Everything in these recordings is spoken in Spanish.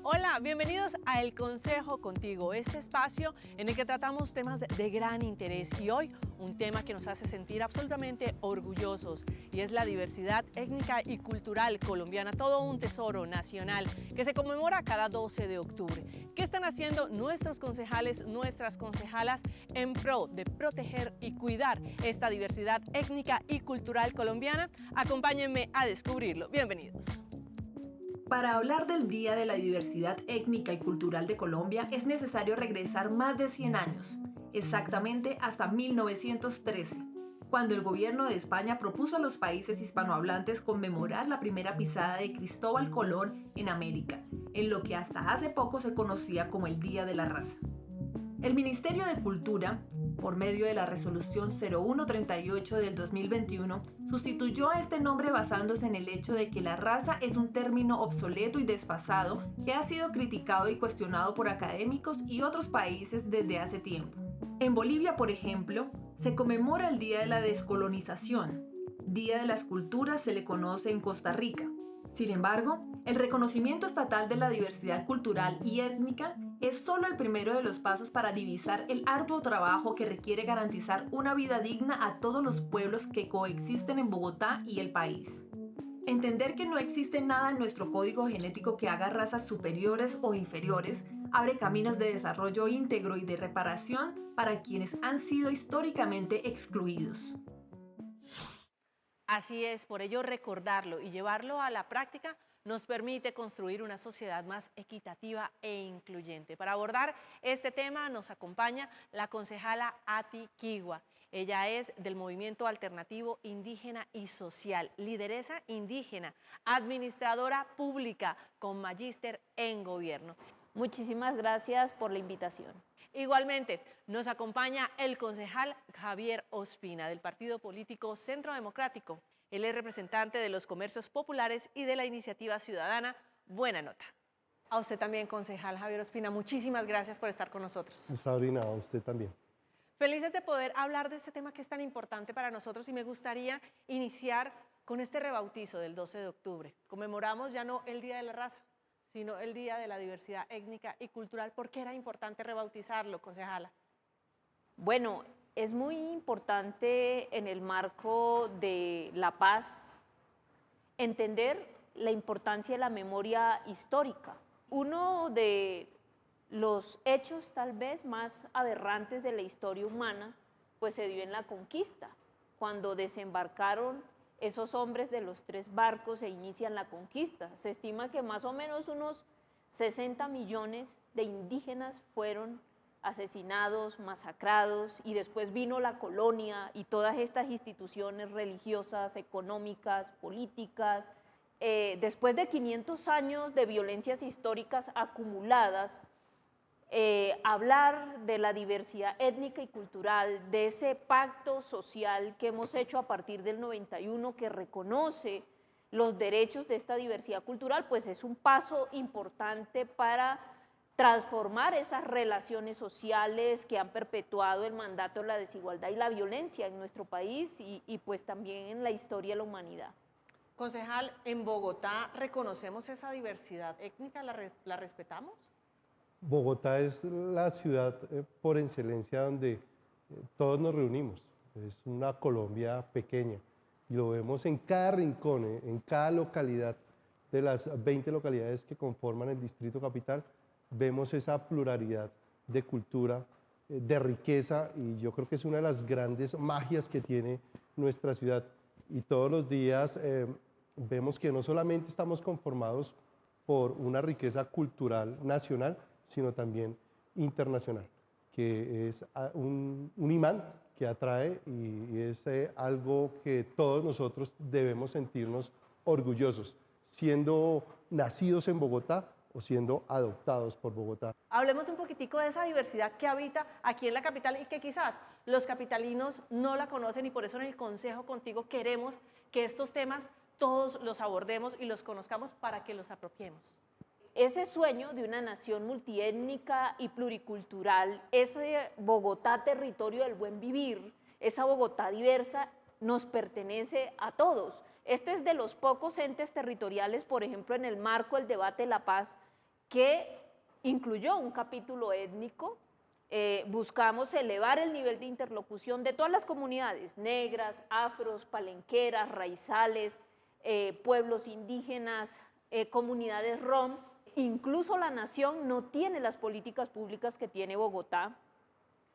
Hola, bienvenidos a El Consejo Contigo, este espacio en el que tratamos temas de gran interés y hoy un tema que nos hace sentir absolutamente orgullosos y es la diversidad étnica y cultural colombiana, todo un tesoro nacional que se conmemora cada 12 de octubre. ¿Qué están haciendo nuestros concejales, nuestras concejalas en pro de proteger y cuidar esta diversidad étnica y cultural colombiana? Acompáñenme a descubrirlo. Bienvenidos. Para hablar del Día de la Diversidad Étnica y Cultural de Colombia es necesario regresar más de 100 años, exactamente hasta 1913, cuando el gobierno de España propuso a los países hispanohablantes conmemorar la primera pisada de Cristóbal Colón en América, en lo que hasta hace poco se conocía como el Día de la Raza. El Ministerio de Cultura, por medio de la Resolución 0138 del 2021, sustituyó a este nombre basándose en el hecho de que la raza es un término obsoleto y desfasado que ha sido criticado y cuestionado por académicos y otros países desde hace tiempo. En Bolivia, por ejemplo, se conmemora el Día de la Descolonización. Día de las Culturas se le conoce en Costa Rica. Sin embargo, el reconocimiento estatal de la diversidad cultural y étnica es solo el primero de los pasos para divisar el arduo trabajo que requiere garantizar una vida digna a todos los pueblos que coexisten en Bogotá y el país. Entender que no existe nada en nuestro código genético que haga razas superiores o inferiores abre caminos de desarrollo íntegro y de reparación para quienes han sido históricamente excluidos. Así es, por ello recordarlo y llevarlo a la práctica nos permite construir una sociedad más equitativa e incluyente. Para abordar este tema nos acompaña la concejala Ati Quigua. Ella es del Movimiento Alternativo Indígena y Social, lideresa indígena, administradora pública con magíster en gobierno. Muchísimas gracias por la invitación. Igualmente, nos acompaña el concejal Javier Ospina, del partido político Centro Democrático. Él es representante de los comercios populares y de la iniciativa ciudadana Buena Nota. A usted también, concejal Javier Ospina, muchísimas gracias por estar con nosotros. Sabrina, a usted también. Felices de poder hablar de este tema que es tan importante para nosotros y me gustaría iniciar con este rebautizo del 12 de octubre. Conmemoramos ya no el Día de la Raza, sino el Día de la Diversidad Étnica y Cultural. ¿Por qué era importante rebautizarlo, concejala? Bueno, es muy importante en el marco de la paz entender la importancia de la memoria histórica. Uno de los hechos tal vez más aberrantes de la historia humana pues se dio en la conquista, cuando desembarcaron esos hombres de los 3 barcos e inician la conquista. Se estima que más o menos unos 60 millones de indígenas fueron asesinados, masacrados, y después vino la colonia y todas estas instituciones religiosas, económicas, políticas. Después de 500 años de violencias históricas acumuladas, hablar de la diversidad étnica y cultural, de ese pacto social que hemos hecho a partir del 91 que reconoce los derechos de esta diversidad cultural, pues es un paso importante para transformar esas relaciones sociales que han perpetuado el mandato de la desigualdad y la violencia en nuestro país y pues también en la historia de la humanidad. Concejal, en Bogotá reconocemos esa diversidad étnica, ¿la respetamos? Bogotá es la ciudad por excelencia donde todos nos reunimos. Es una Colombia pequeña y lo vemos en cada rincón, en cada localidad de las 20 localidades que conforman el Distrito Capital. Vemos esa pluralidad de cultura, de riqueza, y yo creo que es una de las grandes magias que tiene nuestra ciudad. Y todos los días vemos que no solamente estamos conformados por una riqueza cultural nacional, sino también internacional, que es un imán que atrae y es algo que todos nosotros debemos sentirnos orgullosos, siendo nacidos en Bogotá o siendo adoptados por Bogotá. Hablemos un poquitico de esa diversidad que habita aquí en la capital y que quizás los capitalinos no la conocen, y por eso en el Consejo Contigo queremos que estos temas todos los abordemos y los conozcamos para que los apropiemos. ese sueño de una nación multiétnica y pluricultural, ese Bogotá territorio del buen vivir, esa Bogotá diversa, nos pertenece a todos. Este es de los pocos entes territoriales, por ejemplo, en el marco del debate de la paz, que incluyó un capítulo étnico. Buscamos elevar el nivel de interlocución de todas las comunidades, negras, afros, palenqueras, raizales, pueblos indígenas, comunidades rom. Incluso la nación no tiene las políticas públicas que tiene Bogotá,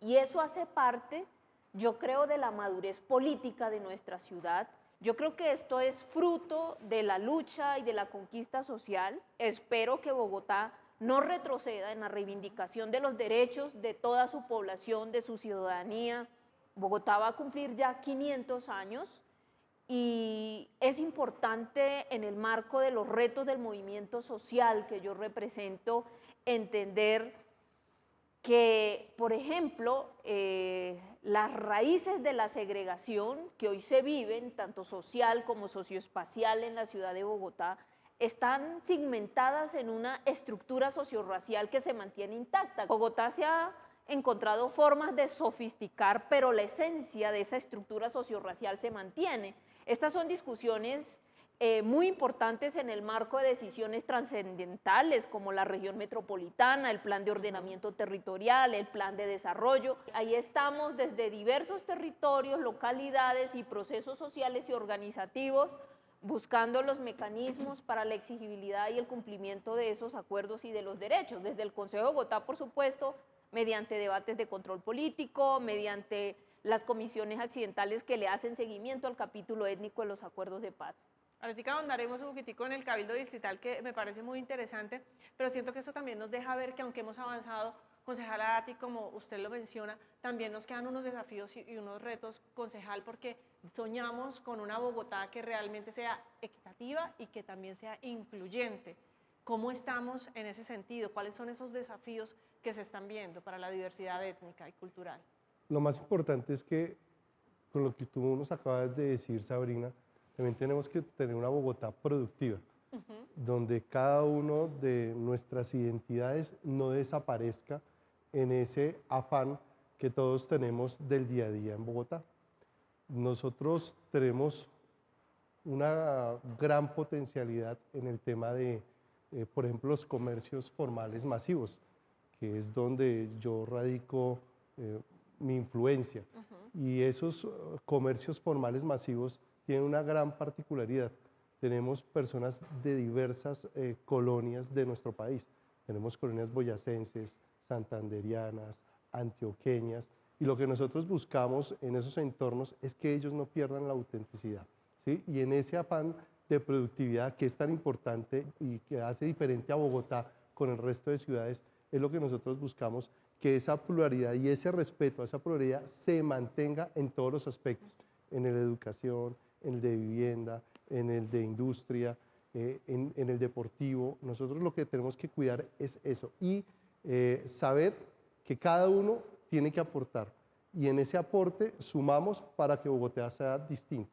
y eso hace parte, yo creo, de la madurez política de nuestra ciudad. Yo creo que esto es fruto de la lucha y de la conquista social. Espero que Bogotá no retroceda en la reivindicación de los derechos de toda su población, de su ciudadanía. Bogotá va a cumplir ya 500 años y es importante, en el marco de los retos del movimiento social que yo represento, entender que, por ejemplo, las raíces de la segregación que hoy se viven, tanto social como socioespacial en la ciudad de Bogotá, están segmentadas en una estructura sociorracial que se mantiene intacta. Bogotá se ha encontrado formas de sofisticar, pero la esencia de esa estructura sociorracial se mantiene. Estas son discusiones muy importantes en el marco de decisiones trascendentales como la región metropolitana, el plan de ordenamiento territorial, el plan de desarrollo. Ahí estamos desde diversos territorios, localidades y procesos sociales y organizativos buscando los mecanismos para la exigibilidad y el cumplimiento de esos acuerdos y de los derechos. Desde el Consejo de Bogotá, por supuesto, mediante debates de control político, mediante las comisiones accidentales que le hacen seguimiento al capítulo étnico de los acuerdos de paz. Ahorita ahondaremos un poquitico en el Cabildo Distrital, que me parece muy interesante, pero siento que esto también nos deja ver que aunque hemos avanzado, concejala Ati, como usted lo menciona, también nos quedan unos desafíos y unos retos, concejal, porque soñamos con una Bogotá que realmente sea equitativa y que también sea incluyente. ¿Cómo estamos en ese sentido? ¿Cuáles son esos desafíos que se están viendo para la diversidad étnica y cultural? Lo más importante es que, con lo que tú nos acabas de decir, Sabrina, también tenemos que tener una Bogotá productiva, donde cada uno de nuestras identidades no desaparezca en ese afán que todos tenemos del día a día en Bogotá. Nosotros tenemos una gran potencialidad en el tema de, por ejemplo, los comercios formales masivos, que es donde yo radico mi influencia. Y esos comercios formales masivos tienen una gran particularidad. Tenemos personas de diversas colonias de nuestro país. Tenemos colonias boyacenses, santanderianas, antioqueñas, y lo que nosotros buscamos en esos entornos es que ellos no pierdan la autenticidad, ¿sí? Y en ese afán de productividad que es tan importante y que hace diferente a Bogotá con el resto de ciudades, es lo que nosotros buscamos, que esa pluralidad y ese respeto a esa pluralidad se mantenga en todos los aspectos, en el de educación, en el de vivienda, en el de industria, en el deportivo. Nosotros lo que tenemos que cuidar es eso y saber que cada uno tiene que aportar, y en ese aporte sumamos para que Bogotá sea distinto.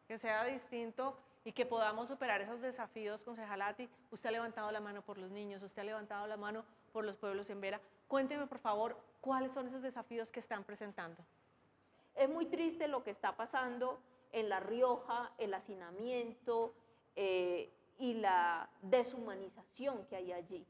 Que sea distinto y que podamos superar esos desafíos, concejal Ati. Usted ha levantado la mano por los niños, usted ha levantado la mano por los pueblos en Vera. Cuénteme, por favor, cuáles son esos desafíos que están presentando. Es muy triste lo que está pasando en La Rioja, el hacinamiento y la deshumanización que hay allí.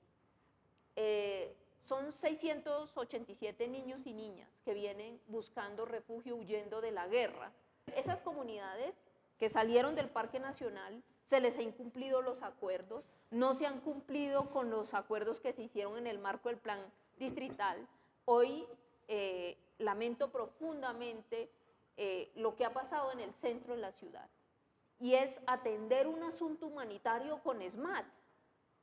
Son 687 niños y niñas que vienen buscando refugio, huyendo de la guerra. Esas comunidades que salieron del Parque Nacional, se les ha incumplido los acuerdos, no se han cumplido con los acuerdos que se hicieron en el marco del plan distrital. Hoy lamento profundamente lo que ha pasado en el centro de la ciudad, y es atender un asunto humanitario con ESMAD,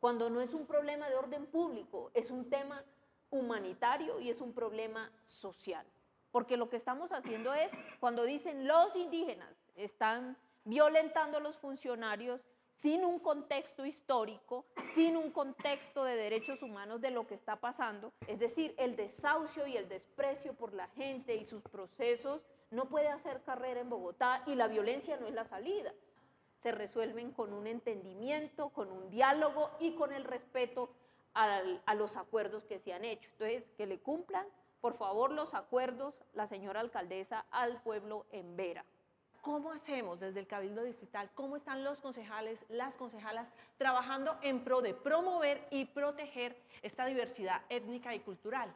cuando no es un problema de orden público, es un tema humanitario y es un problema social. Porque lo que estamos haciendo es, cuando dicen los indígenas están violentando a los funcionarios sin un contexto histórico, sin un contexto de derechos humanos de lo que está pasando, es decir, el desahucio y el desprecio por la gente y sus procesos no puede hacer carrera en Bogotá, y la violencia no es la salida. se resuelven con un entendimiento, con un diálogo y con el respeto a los acuerdos que se han hecho. Entonces, que le cumplan, por favor, los acuerdos, la señora alcaldesa, al pueblo en Vera. ¿Cómo hacemos desde el Cabildo Distrital? ¿Cómo están los concejales, las concejalas trabajando en pro de promover y proteger esta diversidad étnica y cultural?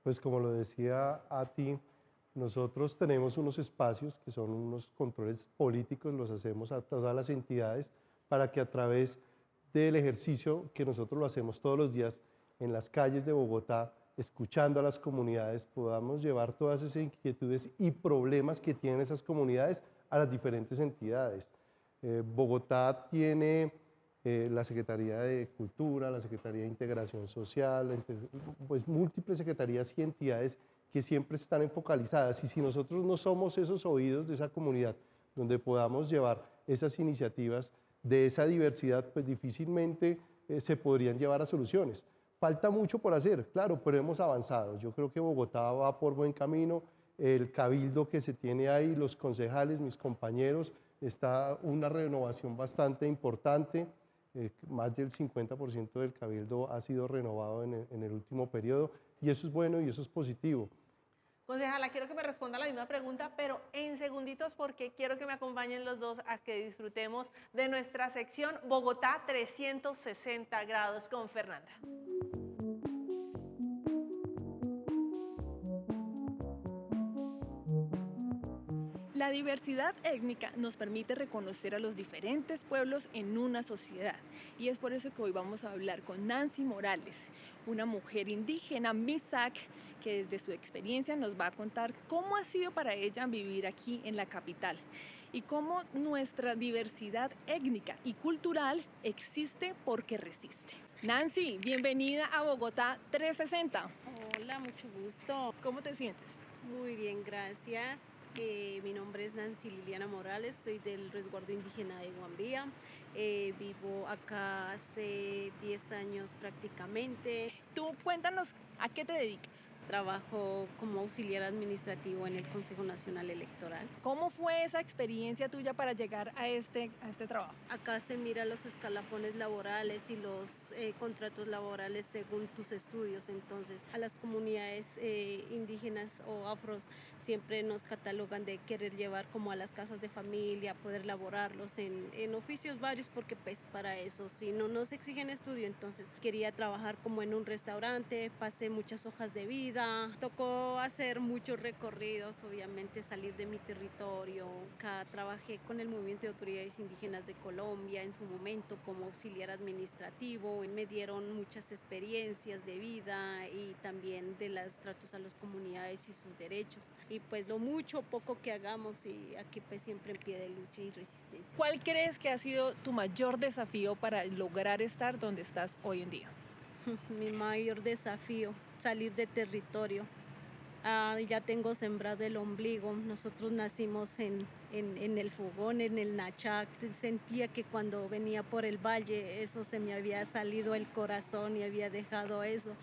Pues como lo decía a ti, nosotros tenemos unos espacios que son unos controles políticos, los hacemos a todas las entidades para que a través del ejercicio que nosotros lo hacemos todos los días en las calles de Bogotá, escuchando a las comunidades, podamos llevar todas esas inquietudes y problemas que tienen esas comunidades a las diferentes entidades. Bogotá tiene la Secretaría de Cultura, la Secretaría de Integración Social, pues múltiples secretarías y entidades que siempre están focalizadas, y si nosotros no somos esos oídos de esa comunidad donde podamos llevar esas iniciativas de esa diversidad, pues difícilmente se podrían llevar a soluciones. Falta mucho por hacer, claro, pero hemos avanzado. Yo creo que Bogotá va por buen camino, el cabildo que se tiene ahí, los concejales, mis compañeros, está una renovación bastante importante, más del 50% del cabildo ha sido renovado en el último periodo, y eso es bueno y eso es positivo. Concejala, quiero que me responda la misma pregunta, pero en segunditos, porque quiero que me acompañen los dos a que disfrutemos de nuestra sección Bogotá 360 grados con Fernanda. La diversidad étnica nos permite reconocer a los diferentes pueblos en una sociedad, y es por eso que hoy vamos a hablar con Nancy Morales, una mujer indígena Misak, que desde su experiencia nos va a contar cómo ha sido para ella vivir aquí en la capital y cómo nuestra diversidad étnica y cultural existe porque resiste. Nancy, bienvenida a Bogotá 360. Hola, mucho gusto. ¿Cómo te sientes? Muy bien, gracias. Mi nombre es Nancy Liliana Morales, soy del resguardo indígena de Guambía. Vivo acá hace 10 años prácticamente. Tú cuéntanos, ¿a qué te dedicas? Trabajo como auxiliar administrativo en el Consejo Nacional Electoral. ¿Cómo fue esa experiencia tuya para llegar a este trabajo? Acá se mira los escalafones laborales y los contratos laborales según tus estudios. Entonces, a las comunidades indígenas o afros siempre nos catalogan de querer llevar como a las casas de familia, poder laborarlos en oficios varios, porque pues para eso, si no nos exigen estudio, entonces quería trabajar como en un restaurante, pasé muchas hojas de vida, tocó hacer muchos recorridos, obviamente salir de mi territorio. Acá trabajé con el Movimiento de Autoridades Indígenas de Colombia en su momento como auxiliar administrativo, y me dieron muchas experiencias de vida y también de los tratos a las comunidades y sus derechos. Y pues lo mucho o poco que hagamos, y aquí pues siempre en pie de lucha y resistencia. ¿Cuál crees que ha sido tu mayor desafío para lograr estar donde estás hoy en día? Mi mayor desafío, salir de territorio. Ya tengo sembrado el ombligo. Nosotros nacimos en el fogón, en el Nachac. Sentía que cuando venía por el valle, eso se me había salido el corazón y había dejado eso.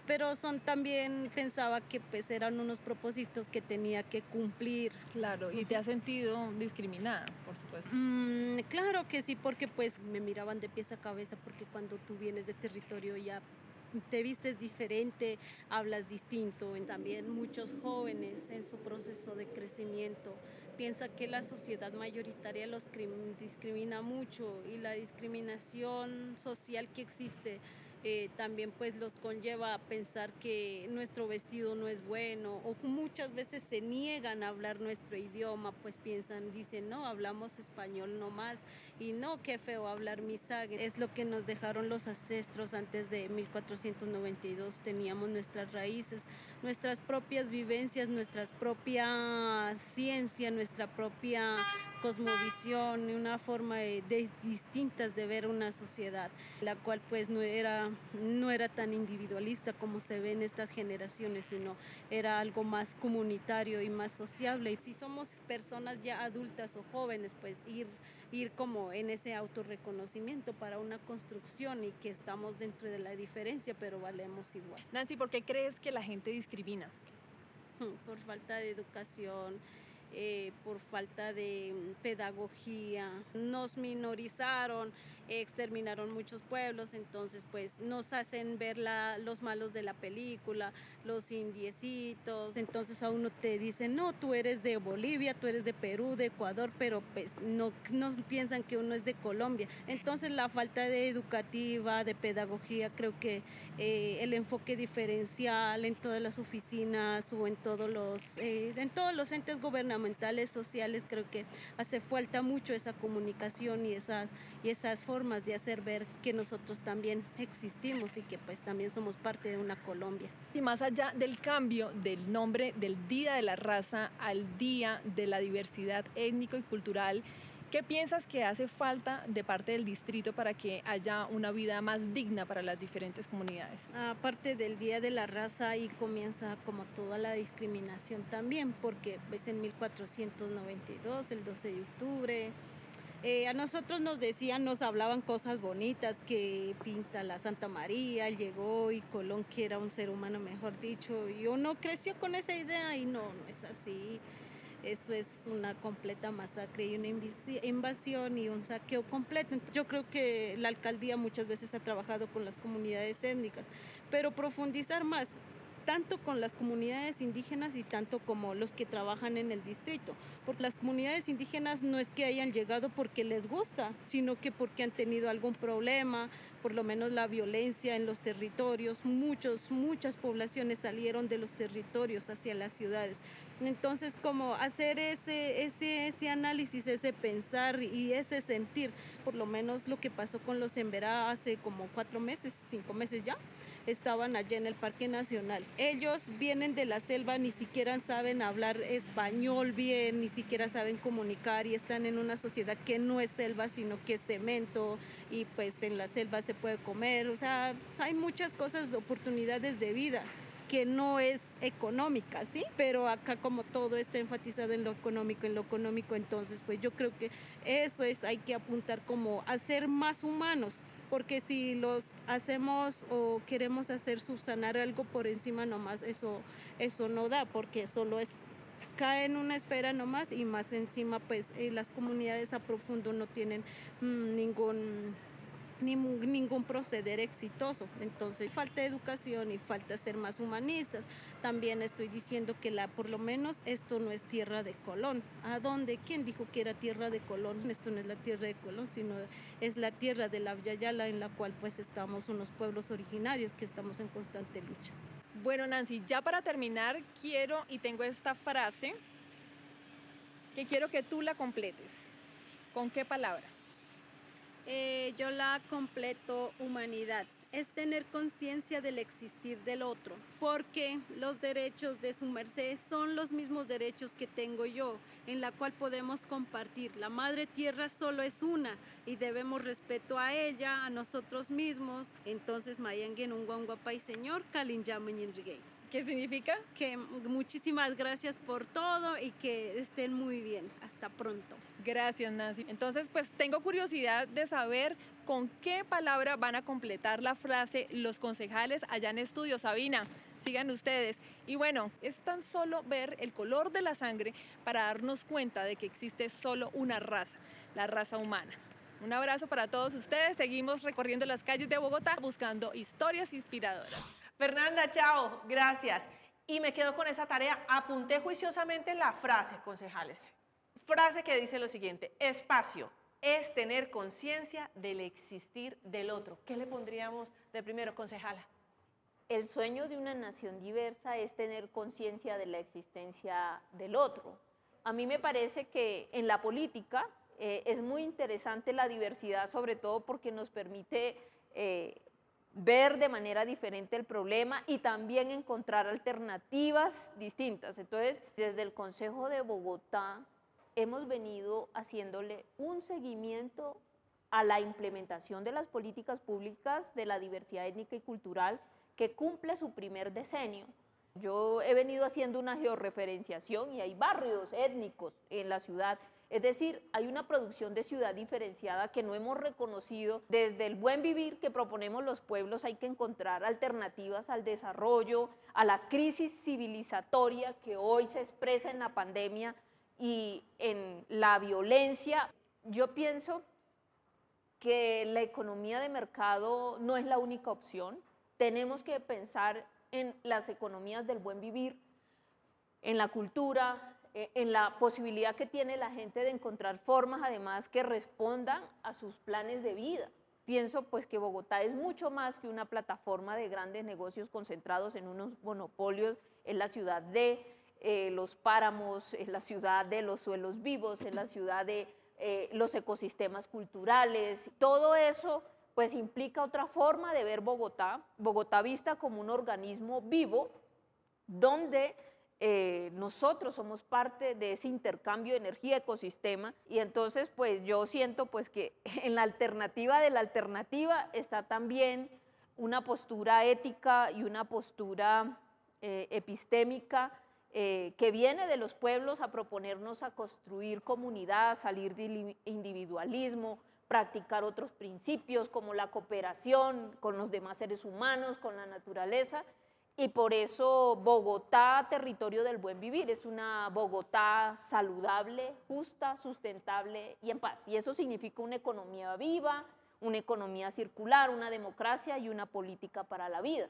Pero también pensaba que pues eran unos propósitos que tenía que cumplir. Claro, ¿y te has sentido discriminada, por supuesto? Claro que sí, porque pues me miraban de pies a cabeza, porque cuando tú vienes de territorio ya te vistes diferente, hablas distinto. Y también muchos jóvenes en su proceso de crecimiento piensan que la sociedad mayoritaria los discrimina mucho, y la discriminación social que existe también pues los conlleva a pensar que nuestro vestido no es bueno, o muchas veces se niegan a hablar nuestro idioma, pues dicen no, hablamos español nomás, y no, qué feo hablar Misak. Es lo que nos dejaron los ancestros antes de 1492, teníamos nuestras raíces, nuestras propias vivencias, nuestra propia ciencia, nuestra propia cosmovisión y una forma distintas de ver una sociedad, la cual pues no era tan individualista como se ve en estas generaciones, sino era algo más comunitario y más sociable. Y si somos personas ya adultas o jóvenes, pues ir como en ese autorreconocimiento para una construcción, y que estamos dentro de la diferencia, pero valemos igual. Nancy, ¿por qué crees que la gente discrimina? Por falta de educación, por falta de pedagogía. Nos minorizaron, exterminaron muchos pueblos, entonces pues nos hacen ver los malos de la película, los indiecitos, entonces a uno te dicen, no, tú eres de Bolivia, tú eres de Perú, de Ecuador, pero pues no piensan que uno es de Colombia. Entonces la falta de educativa, de pedagogía, creo que el enfoque diferencial en todas las oficinas o en todos los entes gubernamentales, sociales, creo que hace falta mucho esa comunicación y esas formas de hacer ver que nosotros también existimos y que pues también somos parte de una Colombia. Y más allá del cambio del nombre del Día de la Raza al Día de la Diversidad Étnico y Cultural, ¿qué piensas que hace falta de parte del distrito para que haya una vida más digna para las diferentes comunidades? Aparte del Día de la Raza, ahí comienza como toda la discriminación también, porque pues en 1492, el 12 de octubre, a nosotros nos hablaban cosas bonitas, que pinta la Santa María, llegó y Colón, que era un ser humano, mejor dicho, y uno creció con esa idea y no es así. Eso es una completa masacre y una invasión y un saqueo completo. Yo creo que la alcaldía muchas veces ha trabajado con las comunidades étnicas, pero profundizar más, tanto con las comunidades indígenas y tanto como los que trabajan en el distrito. Porque las comunidades indígenas no es que hayan llegado porque les gusta, sino que porque han tenido algún problema, por lo menos la violencia en los territorios. Muchas poblaciones salieron de los territorios hacia las ciudades. Entonces, como hacer ese análisis, ese pensar y ese sentir, por lo menos lo que pasó con los Emberá hace como 4 meses, 5 meses ya, estaban allá en el Parque Nacional. Ellos vienen de la selva, ni siquiera saben hablar español bien, ni siquiera saben comunicar y están en una sociedad que no es selva, sino que es cemento y pues en la selva se puede comer. O sea, hay muchas cosas, oportunidades de vida que no es económica, ¿sí? Pero acá como todo está enfatizado en lo económico, entonces pues yo creo que eso hay que apuntar como a ser más humanos, porque si los hacemos o queremos hacer subsanar algo por encima nomás, eso no da, porque solo cae en una esfera nomás y más encima pues las comunidades a profundo no tienen ningún proceder exitoso. Entonces falta educación y falta ser más humanistas. También estoy diciendo que por lo menos esto no es tierra de Colón. ¿A dónde? ¿Quién dijo que era tierra de Colón? Esto no es la tierra de Colón, sino es la tierra de la Yala, en la cual pues estamos unos pueblos originarios que estamos en constante lucha. Bueno, Nancy, ya para terminar, tengo esta frase que quiero que tú la completes. ¿Con qué palabra? Yo la completo: humanidad. Es tener conciencia del existir del otro, porque los derechos de su merced son los mismos derechos que tengo yo, en la cual podemos compartir. La madre tierra solo es una y debemos respeto a ella, a nosotros mismos. Entonces, Mayangen un guanguapay señor, Kalinyameñinrigay. ¿Qué significa? Que muchísimas gracias por todo y que estén muy bien. Hasta pronto. Gracias, Nancy. Entonces, pues tengo curiosidad de saber con qué palabra van a completar la frase los concejales allá en estudio. Sabina, sigan ustedes. Y bueno, es tan solo ver el color de la sangre para darnos cuenta de que existe solo una raza, la raza humana. Un abrazo para todos ustedes. Seguimos recorriendo las calles de Bogotá buscando historias inspiradoras. Fernanda, chao, gracias. Y me quedo con esa tarea. Apunté juiciosamente la frase, concejales. Frase que dice lo siguiente: espacio es tener conciencia del existir del otro. ¿Qué le pondríamos de primero, concejala? El sueño de una nación diversa es tener conciencia de la existencia del otro. A mí me parece que en la política es muy interesante la diversidad, sobre todo porque nos permite ver de manera diferente el problema y también encontrar alternativas distintas. Entonces, desde el Consejo de Bogotá hemos venido haciéndole un seguimiento a la implementación de las políticas públicas de la diversidad étnica y cultural que cumple su primer decenio. Yo he venido haciendo una georreferenciación y hay barrios étnicos en la ciudad. Es decir, hay una producción de ciudad diferenciada que no hemos reconocido. Desde el buen vivir que proponemos los pueblos hay que encontrar alternativas al desarrollo, a la crisis civilizatoria que hoy se expresa en la pandemia y en la violencia. Yo pienso que la economía de mercado no es la única opción. Tenemos que pensar en las economías del buen vivir, en la cultura, en la posibilidad que tiene la gente de encontrar formas además que respondan a sus planes de vida. Pienso pues que Bogotá es mucho más que una plataforma de grandes negocios concentrados en unos monopolios. Es la ciudad de los páramos, es la ciudad de los suelos vivos, es la ciudad de los ecosistemas culturales. Todo eso pues implica otra forma de ver Bogotá, Bogotá vista como un organismo vivo donde nosotros somos parte de ese intercambio de energía ecosistema, y entonces pues yo siento pues que en la alternativa de la alternativa está también una postura ética y una postura epistémica que viene de los pueblos a proponernos a construir comunidad, a salir del individualismo, practicar otros principios como la cooperación con los demás seres humanos, con la naturaleza. Y por eso Bogotá, territorio del buen vivir, es una Bogotá saludable, justa, sustentable y en paz. Y eso significa una economía viva, una economía circular, una democracia y una política para la vida.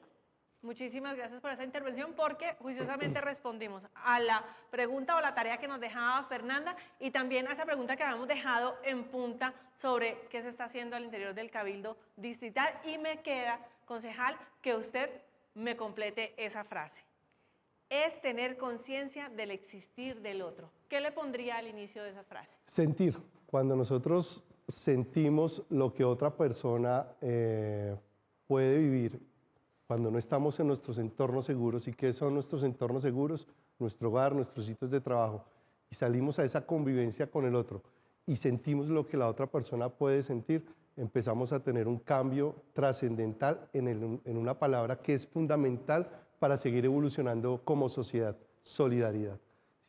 Muchísimas gracias por esa intervención, porque juiciosamente respondimos a la pregunta o la tarea que nos dejaba Fernanda, y también a esa pregunta que habíamos dejado en punta sobre qué se está haciendo al interior del Cabildo Distrital. Y me queda, concejal, que usted me complete esa frase. Es tener conciencia del existir del otro. ¿Qué le pondría al inicio de esa frase? Sentir. Cuando nosotros sentimos lo que otra persona puede vivir, cuando no estamos en nuestros entornos seguros. ¿Y qué son nuestros entornos seguros? Nuestro hogar, nuestros sitios de trabajo. Y salimos a esa convivencia con el otro y sentimos lo que la otra persona puede sentir, empezamos a tener un cambio trascendental en una palabra que es fundamental para seguir evolucionando como sociedad: solidaridad.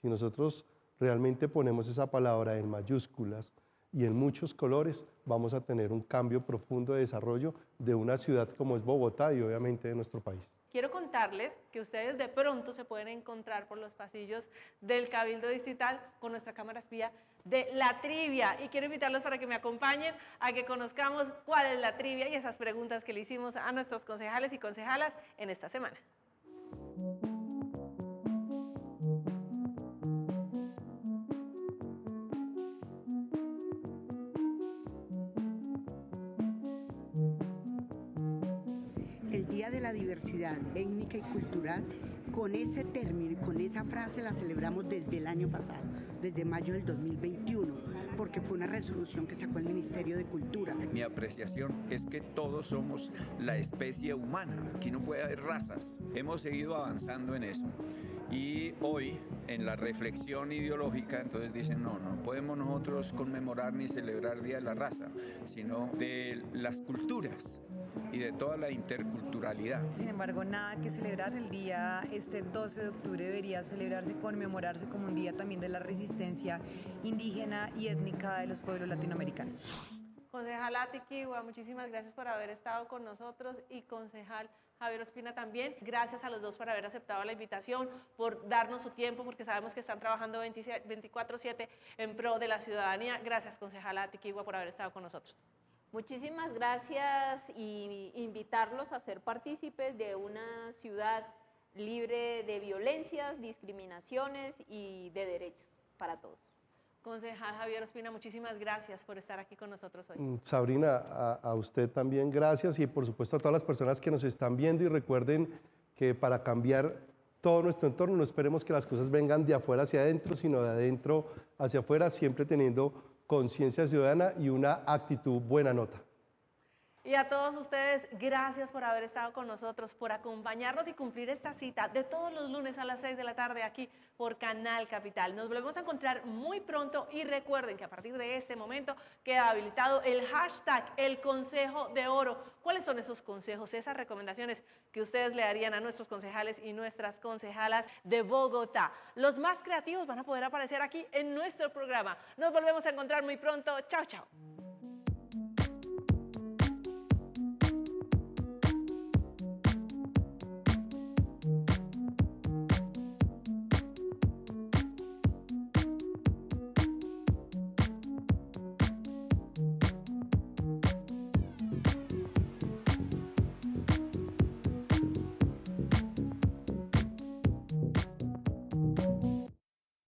Si nosotros realmente ponemos esa palabra en mayúsculas y en muchos colores, vamos a tener un cambio profundo de desarrollo de una ciudad como es Bogotá y obviamente de nuestro país. Quiero contarles que ustedes de pronto se pueden encontrar por los pasillos del Cabildo Distrital con nuestra cámara espía de la trivia, y quiero invitarlos para que me acompañen a que conozcamos cuál es la trivia y esas preguntas que le hicimos a nuestros concejales y concejalas en esta semana. El Día de la Diversidad Étnica y Cultural, con ese término y con esa frase la celebramos desde el año pasado, desde mayo del 2021, porque fue una resolución que sacó el Ministerio de Cultura. Mi apreciación es que todos somos la especie humana, aquí no puede haber razas. Hemos seguido avanzando en eso. Y hoy, en la reflexión ideológica, entonces dicen, no podemos nosotros conmemorar ni celebrar el Día de la Raza, sino de las culturas y de toda la interculturalidad. Sin embargo, nada que celebrar. El día 12 de octubre debería celebrarse, conmemorarse como un día también de la resistencia indígena y étnica de los pueblos latinoamericanos. Concejala Tiquigua, muchísimas gracias por haber estado con nosotros, y concejal Javier Ospina también. Gracias a los dos por haber aceptado la invitación, por darnos su tiempo, porque sabemos que están trabajando 24/7 en pro de la ciudadanía. Gracias, concejala Tiquigua, por haber estado con nosotros. Muchísimas gracias, y invitarlos a ser partícipes de una ciudad libre de violencias, discriminaciones y de derechos para todos. Concejal Javier Ospina, muchísimas gracias por estar aquí con nosotros hoy. Sabrina, a usted también gracias, y por supuesto a todas las personas que nos están viendo, y recuerden que para cambiar todo nuestro entorno no esperemos que las cosas vengan de afuera hacia adentro, sino de adentro hacia afuera, siempre teniendo conciencia ciudadana y una actitud buena nota. Y a todos ustedes, gracias por haber estado con nosotros, por acompañarnos y cumplir esta cita de todos los lunes a las 6 de la tarde aquí por Canal Capital. Nos volvemos a encontrar muy pronto, y recuerden que a partir de este momento queda habilitado el hashtag El Consejo de Oro. ¿Cuáles son esos consejos, esas recomendaciones que ustedes le darían a nuestros concejales y nuestras concejalas de Bogotá? Los más creativos van a poder aparecer aquí en nuestro programa. Nos volvemos a encontrar muy pronto. Chao, chao.